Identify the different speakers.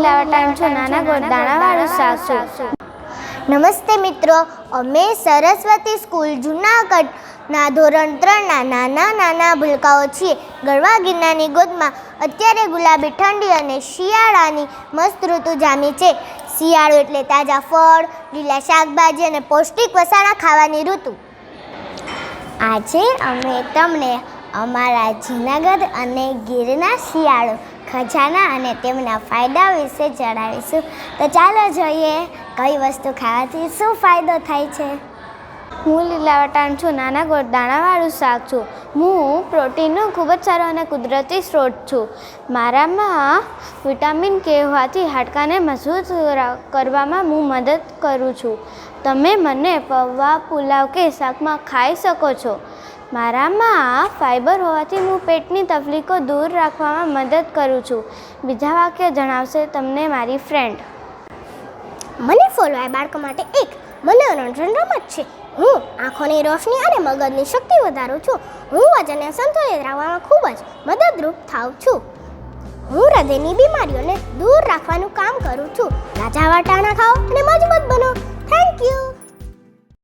Speaker 1: લીલા વટાણ છું, નાના ગોળ દાણાવાળું શાક છું.
Speaker 2: નમસ્તે મિત્રો, અમે સરસ્વતી સ્કૂલ જૂનાગઢના ધોરણ 3ના નાના ભૂલકાઓ છીએ. ગરવા ગિરનારની ગોદમાં અત્યારે ગુલાબી ઠંડી અને શિયાળાની મસ્ત ઋતુ જામી છે. શિયાળો એટલે તાજા ફળ, લીલા શાકભાજી અને પૌષ્ટિક વસાણા ખાવાની ઋતુ. આજે અમે તમને અમારા જૂનાગઢ અને ગીરના શિયાળો ખજાના અને તેમના ફાયદા વિશે જણાવીશું. તો ચાલો જોઈએ કઈ વસ્તુ ખાવાથી શું ફાયદો થાય છે.
Speaker 1: હું લીલા વટાણ છું, નાના ગોળ દાણાવાળું શાક છું. હું પ્રોટીનનો ખૂબ જ સારો અને કુદરતી સ્ત્રોત છું. મારામાં વિટામિન કે હોવાથી હાડકાને મજબૂત કરવામાં હું મદદ કરું છું. તમે મને પૌવા, પુલાવ કે શાકમાં ખાઈ શકો છો. મારામાં ફાઇબર હોવાથી હું પેટની તકલીફો દૂર રાખવામાં મદદ કરું છું. બીજા વાક્ય જણાવશે તમને મારી ફ્રેન્ડ.
Speaker 2: મને ફોલવાય બાળકો માટે એક મનોરંજન રમત છે. હું આંખોની રોશની અને મગજની શક્તિ વધારું છું. હું વજનને સંતુલિત રાખવામાં ખૂબ જ મદદરૂપ થાઉં છું. હું હૃદયની બીમારીઓને દૂર રાખવાનું કામ કરું છું. તાજા વટાણા ખાઓ અને મજબૂત બનો. Thank you.